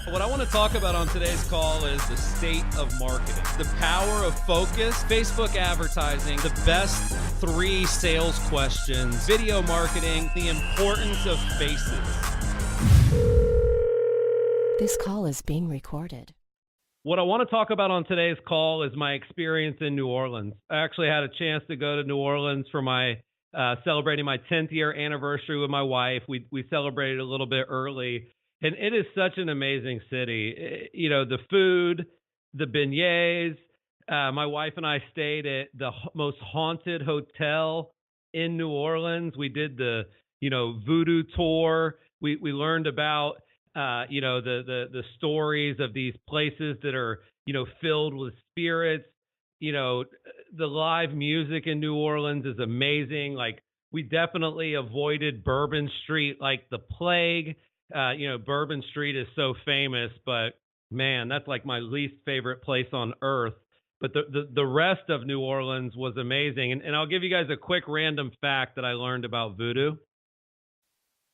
What I want to talk about on today's call is the state of marketing, the power of focus, Facebook advertising, the best 3 sales questions, video marketing, the importance of faces. This call is being recorded. What I want to talk about on today's call is my experience in New Orleans. I actually had a chance to go to New Orleans for my celebrating my 10th year anniversary with my wife. We celebrated a little bit early. And it is such an amazing city. You know, the food, the beignets. My wife and I stayed at the most haunted hotel in New Orleans. We did the, voodoo tour. We learned about, the stories of these places that are, filled with spirits. The live music in New Orleans is amazing. Like, we definitely avoided Bourbon Street like the plague. Bourbon Street is so famous, but man, that's like my least favorite place on earth. But the rest of New Orleans was amazing. And I'll give you guys a quick random fact that I learned about voodoo.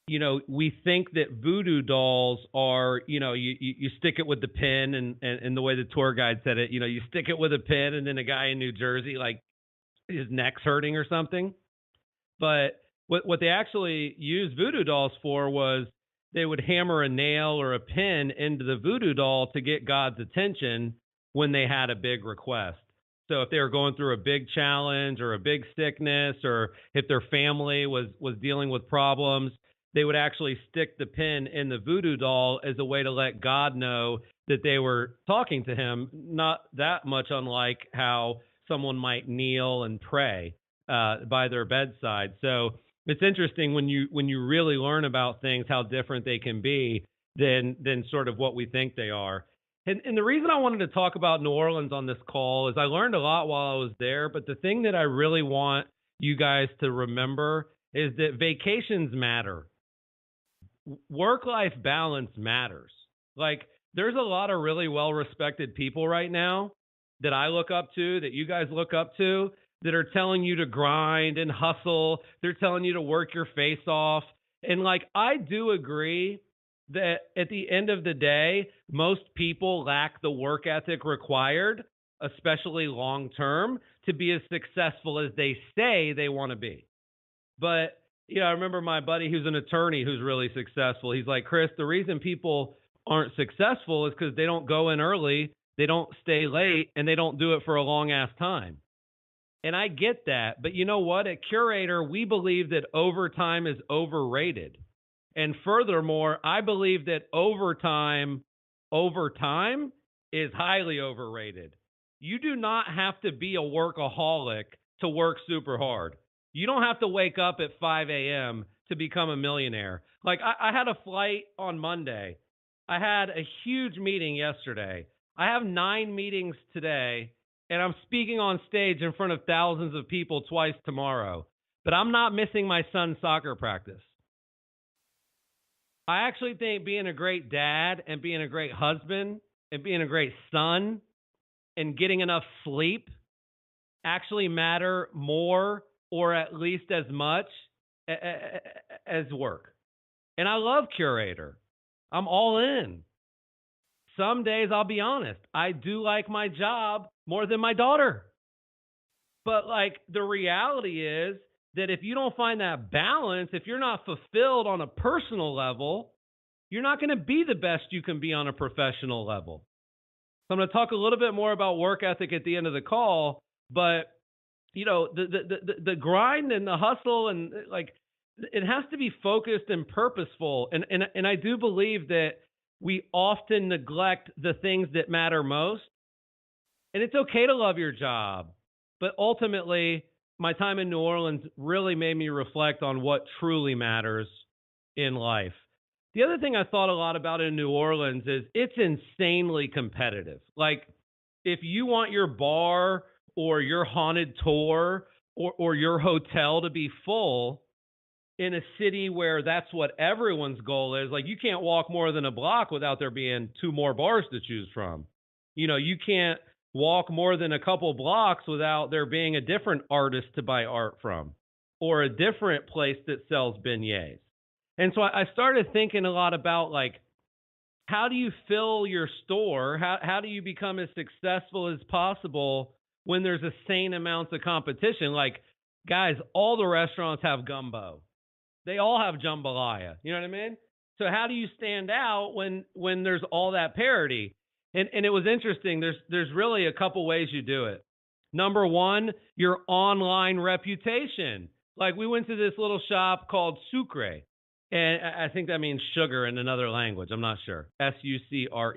We think that voodoo dolls are, you stick it with the pin and the way the tour guide said it, you stick it with a pin and then a guy in New Jersey, like his neck's hurting or something. But what they actually used voodoo dolls for was they would hammer a nail or a pin into the voodoo doll to get God's attention when they had a big request. So if they were going through a big challenge or a big sickness, or if their family was dealing with problems, they would actually stick the pin in the voodoo doll as a way to let God know that they were talking to him, not that much unlike how someone might kneel and pray by their bedside. So it's interesting when you really learn about things, how different they can be than sort of what we think they are. And the reason I wanted to talk about New Orleans on this call is I learned a lot while I was there, but the thing that I really want you guys to remember is that vacations matter. Work-life balance matters. Like, there's a lot of really well-respected people right now that I look up to, that you guys look up to, that are telling you to grind and hustle. They're telling you to work your face off. And I do agree that at the end of the day, most people lack the work ethic required, especially long term, to be as successful as they say they want to be. But, I remember my buddy who's an attorney who's really successful. He's like, Chris, the reason people aren't successful is because they don't go in early, they don't stay late, and they don't do it for a long ass time. And I get that. But you know what? At Curaytor, we believe that overtime is overrated. And furthermore, I believe that overtime is highly overrated. You do not have to be a workaholic to work super hard. You don't have to wake up at 5 a.m. to become a millionaire. Like, I had a flight on Monday. I had a huge meeting yesterday. I have 9 meetings today. And I'm speaking on stage in front of thousands of people twice tomorrow. But I'm not missing my son's soccer practice. I actually think being a great dad and being a great husband and being a great son and getting enough sleep actually matter more, or at least as much as work. And I love Curaytor. I'm all in. Some days, I'll be honest, I do like my job more than my daughter. But the reality is that if you don't find that balance, if you're not fulfilled on a personal level, you're not going to be the best you can be on a professional level. So I'm going to talk a little bit more about work ethic at the end of the call, but the grind and the hustle and it has to be focused and purposeful. And I do believe that we often neglect the things that matter most. And it's okay to love your job, but ultimately, my time in New Orleans really made me reflect on what truly matters in life. The other thing I thought a lot about in New Orleans is it's insanely competitive. Like, if you want your bar or your haunted tour or your hotel to be full in a city where that's what everyone's goal is, you can't walk more than a block without there being 2 more bars to choose from. You can't walk more than a couple blocks without there being a different artist to buy art from or a different place that sells beignets. And so I started thinking a lot about how do you fill your store? How do you become as successful as possible when there's a sane amounts of competition? Like, guys, all the restaurants have gumbo. They all have jambalaya. You know what I mean? So how do you stand out when there's all that parity? And it was interesting. There's really a couple ways you do it. Number one, your online reputation. Like, we went to this little shop called Sucre, and I think that means sugar in another language. I'm not sure. Sucre.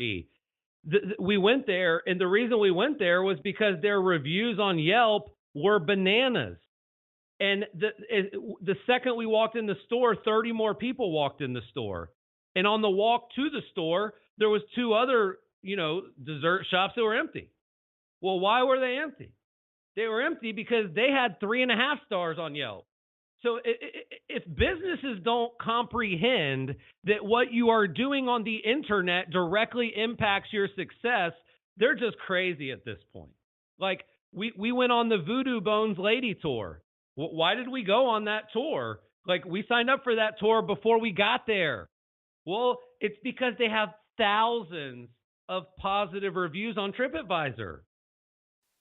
We went there, and the reason we went there was because their reviews on Yelp were bananas. And the second we walked in the store, 30 more people walked in the store. And on the walk to the store, there was two other, dessert shops that were empty. Well, why were they empty? They were empty because they had 3.5 stars on Yelp. So if businesses don't comprehend that what you are doing on the internet directly impacts your success, they're just crazy at this point. Like, we went on the Voodoo Bones Lady Tour. Why did we go on that tour? Like, we signed up for that tour before we got there. Well, it's because they have thousands of positive reviews on TripAdvisor.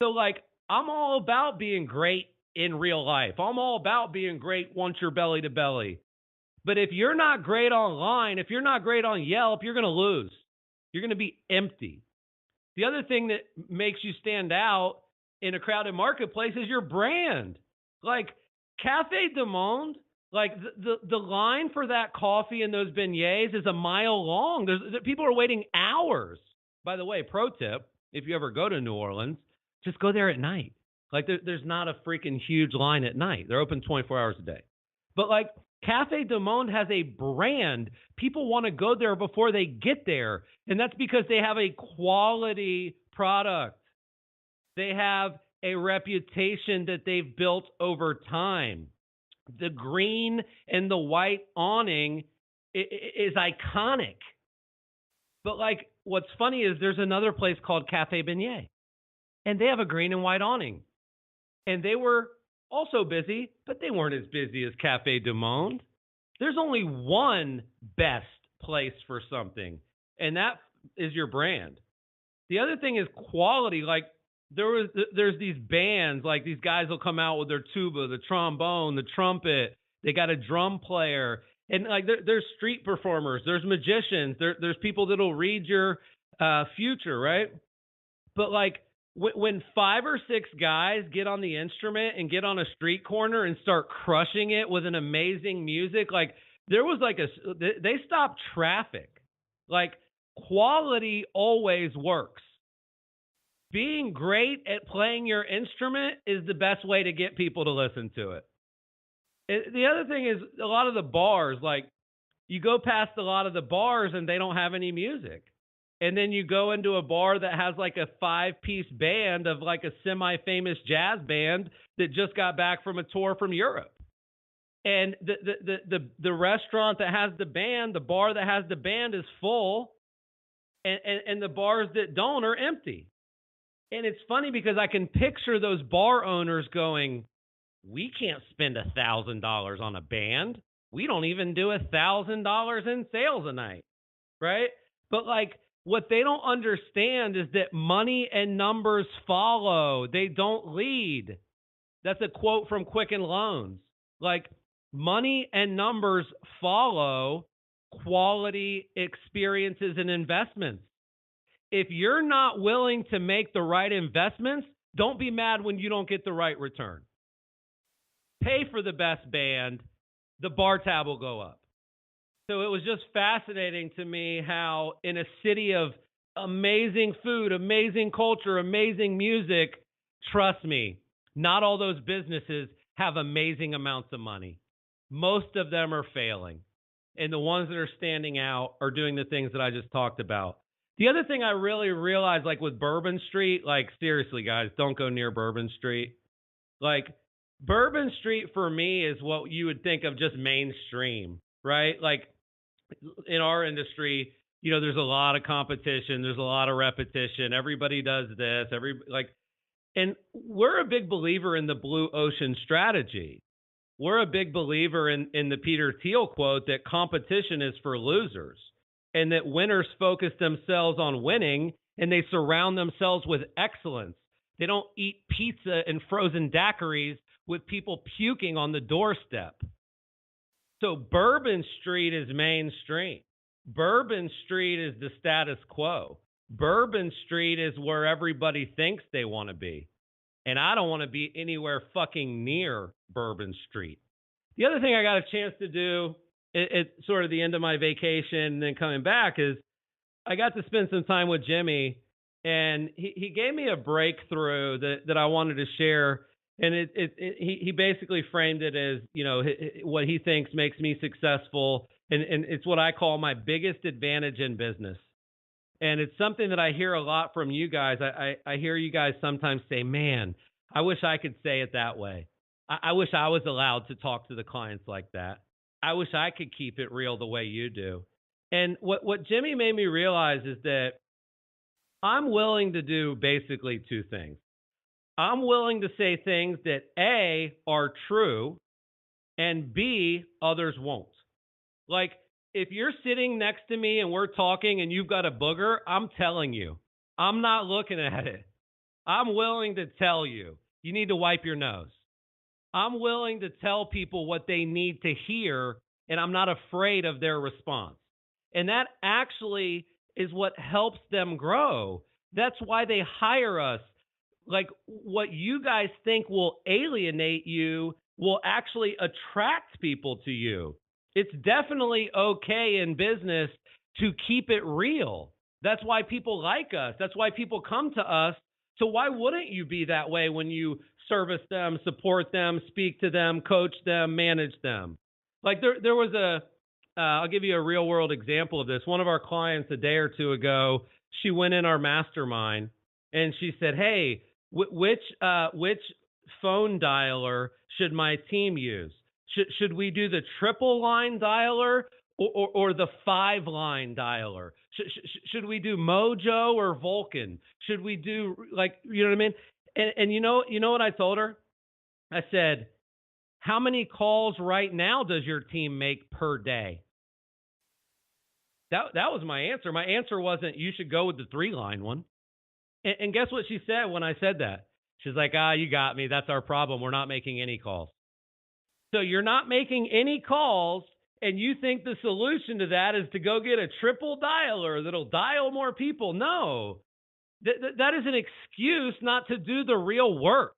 So, like, I'm all about being great in real life. I'm all about being great once you're belly to belly. But if you're not great online, if you're not great on Yelp, you're going to lose. You're going to be empty. The other thing that makes you stand out in a crowded marketplace is your brand. Like, Cafe du Monde, like the line for that coffee and those beignets is a mile long. People are waiting hours. By the way, pro tip, if you ever go to New Orleans, just go there at night. Like, there's not a freaking huge line at night. They're open 24 hours a day. But, like, Cafe du Monde has a brand. People want to go there before they get there. And that's because they have a quality product. They have a reputation that they've built over time. The green and the white awning is iconic. But, like, what's funny is there's another place called Cafe Beignet, and they have a green and white awning. And they were also busy, but they weren't as busy as Cafe du Monde. There's only one best place for something, and that is your brand. The other thing is quality. Like, there's these bands, like, these guys will come out with their tuba, the trombone, the trumpet. They got a drum player. And, like, there's street performers. There's magicians. There's people that'll read your future, right? But, like, when 5 or 6 guys get on the instrument and get on a street corner and start crushing it with an amazing music, like, there was like they stopped traffic. Like, quality always works. Being great at playing your instrument is the best way to get people to listen to it. The other thing is, a lot of the bars, like, you go past a lot of the bars and they don't have any music. And then you go into a bar that has like a 5-piece band of like a semi-famous jazz band that just got back from a tour from Europe. And the restaurant that has the band, the bar that has the band is full, and the bars that don't are empty. And it's funny because I can picture those bar owners going, we can't spend $1,000 on a band. We don't even do $1,000 in sales a night, right? But, like, what they don't understand is that money and numbers follow. They don't lead. That's a quote from Quicken Loans. Like, money and numbers follow quality experiences and investments. If you're not willing to make the right investments, don't be mad when you don't get the right return. Pay for the best band, the bar tab will go up. So it was just fascinating to me how in a city of amazing food, amazing culture, amazing music, trust me, not all those businesses have amazing amounts of money. Most of them are failing. And the ones that are standing out are doing the things that I just talked about. The other thing I really realized, like with Bourbon Street, like, seriously, guys, don't go near Bourbon Street. Like, Bourbon Street for me is what you would think of just mainstream, right? Like, in our industry, you know, there's a lot of competition. There's a lot of repetition. Everybody does this. And we're a big believer in the blue ocean strategy. We're a big believer in the Peter Thiel quote that competition is for losers. and that winners focus themselves on winning and they surround themselves with excellence. They don't eat pizza and frozen daiquiris with people puking on the doorstep. So Bourbon Street is mainstream. Bourbon Street is the status quo. Bourbon Street is where everybody thinks they want to be. And I don't want to be anywhere fucking near Bourbon Street. The other thing I got a chance to do at sort of the end of my vacation and then coming back is I got to spend some time with Jimmy, and he gave me a breakthrough that I wanted to share. And he basically framed it as, you know, what he thinks makes me successful. And it's what I call my biggest advantage in business. And it's something that I hear a lot from you guys. I hear you guys sometimes say, man, I wish I could say it that way. I wish I was allowed to talk to the clients like that. I wish I could keep it real the way you do. And what Jimmy made me realize is that I'm willing to do basically two things. I'm willing to say things that A, are true, and B, others won't. Like, if you're sitting next to me and we're talking and you've got a booger, I'm telling you. I'm not looking at it. I'm willing to tell you, you need to wipe your nose. I'm willing to tell people what they need to hear, and I'm not afraid of their response. And that actually is what helps them grow. That's why they hire us. Like, what you guys think will alienate you will actually attract people to you. It's definitely okay in business to keep it real. That's why people like us. That's why people come to us. So why wouldn't you be that way when you service them, support them, speak to them, coach them, manage them? Like there was I'll give you a real world example of this. One of our clients a day or two ago, she went in our mastermind and she said, hey, which phone dialer should my team use? Should we do the triple line dialer or the 5-line dialer? Should we do Mojo or Vulcan? Should we do, like, you know what I mean? And you know what I told her? I said, how many calls right now does your team make per day? That was my answer. My answer wasn't you should go with the 3-line one. And guess what she said when I said that? She's like, you got me. That's our problem. We're not making any calls. So you're not making any calls, and you think the solution to that is to go get a triple dialer that'll dial more people. No, that is an excuse not to do the real work.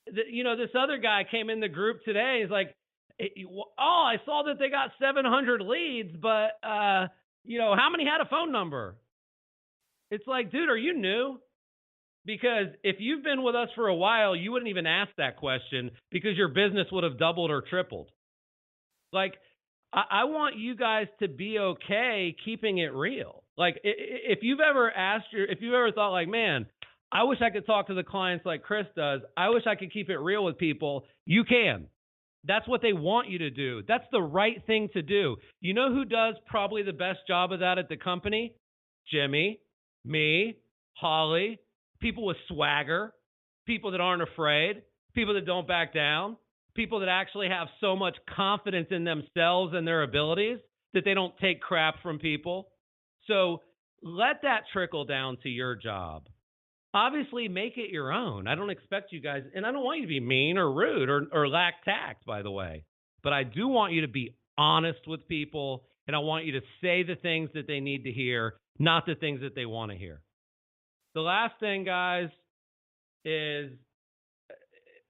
This other guy came in the group today. He's like, I saw that they got 700 leads, but, how many had a phone number? It's like, dude, are you new? Because if you've been with us for a while, you wouldn't even ask that question because your business would have doubled or tripled. Like, I want you guys to be okay keeping it real. Like, if you've ever thought like, man, I wish I could talk to the clients like Chris does. I wish I could keep it real with people. You can. That's what they want you to do. That's the right thing to do. You know who does probably the best job of that at the company? Jimmy, me, Holly. People with swagger, people that aren't afraid, people that don't back down, people that actually have so much confidence in themselves and their abilities that they don't take crap from people. So let that trickle down to your job. Obviously, make it your own. I don't expect you guys, and I don't want you to be mean or rude or lack tact, by the way. But I do want you to be honest with people, and I want you to say the things that they need to hear, not the things that they want to hear. The last thing, guys, is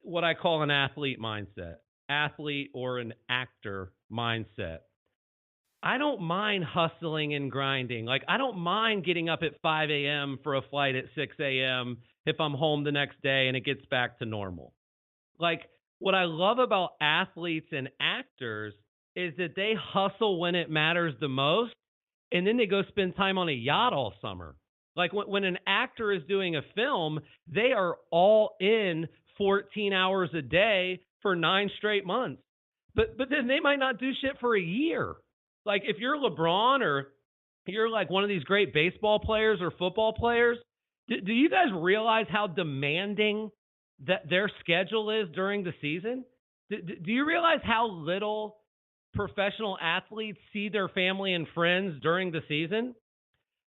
what I call an athlete mindset, athlete or an actor mindset. I don't mind hustling and grinding. Like, I don't mind getting up at 5 a.m. for a flight at 6 a.m. if I'm home the next day and it gets back to normal. Like, what I love about athletes and actors is that they hustle when it matters the most, and then they go spend time on a yacht all summer. Like when an actor is doing a film, they are all in 14 hours a day for 9 straight months. But then they might not do shit for a year. Like if you're LeBron or you're like one of these great baseball players or football players, do you guys realize how demanding that their schedule is during the season? Do you realize how little professional athletes see their family and friends during the season,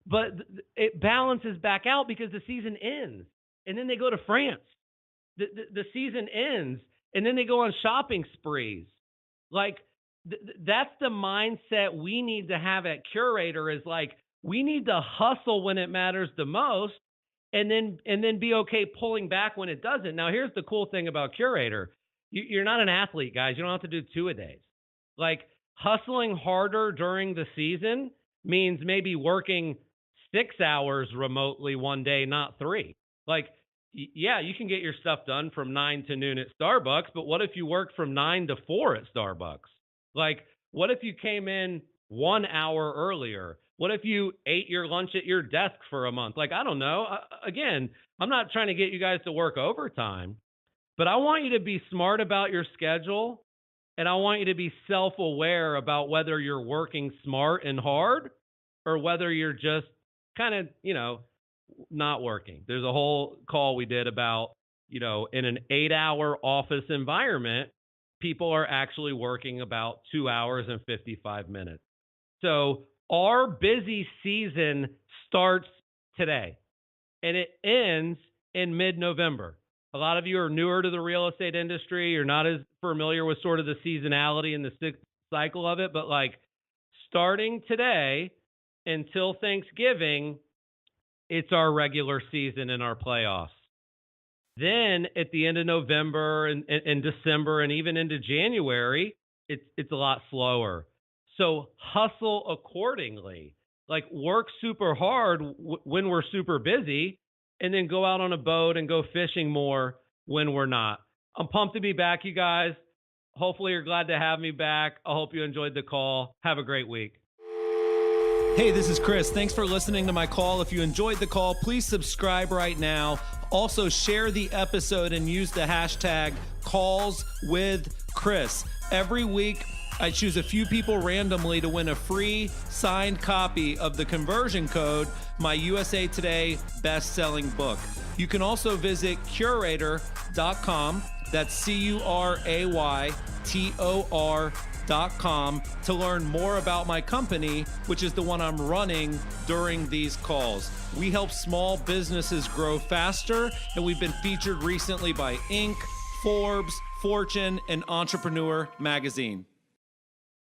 but it balances back out because the season ends and then they go to France. The season ends and then they go on shopping sprees. Like that's the mindset we need to have at Curaytor, is like, we need to hustle when it matters the most and then be okay pulling back when it doesn't. Now, here's the cool thing about Curaytor. You're not an athlete, guys. You don't have to do 2-a-days. Like, hustling harder during the season means maybe working 6 hours remotely one day, not 3. Like, yeah, you can get your stuff done from 9 to noon at Starbucks, but what if you worked from 9 to 4 at Starbucks? Like, what if you came in 1 hour earlier? What if you ate your lunch at your desk for a month? Like, I don't know. Again, I'm not trying to get you guys to work overtime, but I want you to be smart about your schedule, and I want you to be self-aware about whether you're working smart and hard or whether you're just kind of, not working. There's a whole call we did about, in an 8-hour office environment, people are actually working about 2 hours and 55 minutes. So our busy season starts today and it ends in mid-November. A lot of you are newer to the real estate industry. You're not as familiar with sort of the seasonality and the cycle of it, but like, starting today until Thanksgiving, it's our regular season and our playoffs. Then at the end of November and December and even into January, it's a lot slower. So hustle accordingly. Like, work super hard when we're super busy, and then go out on a boat and go fishing more when we're not. I'm pumped to be back, you guys. Hopefully you're glad to have me back. I hope you enjoyed the call. Have a great week. Hey, this is Chris. Thanks for listening to my call. If you enjoyed the call, please subscribe right now. Also, share the episode and use the hashtag #CallsWithChris. Every week, I choose a few people randomly to win a free signed copy of The Conversion Code, my USA Today best-selling book. You can also visit Curaytor.com. That's Curaytor.com to learn more about my company, which is the one I'm running during these calls. We help small businesses grow faster, and we've been featured recently by Inc., Forbes, Fortune, and Entrepreneur Magazine.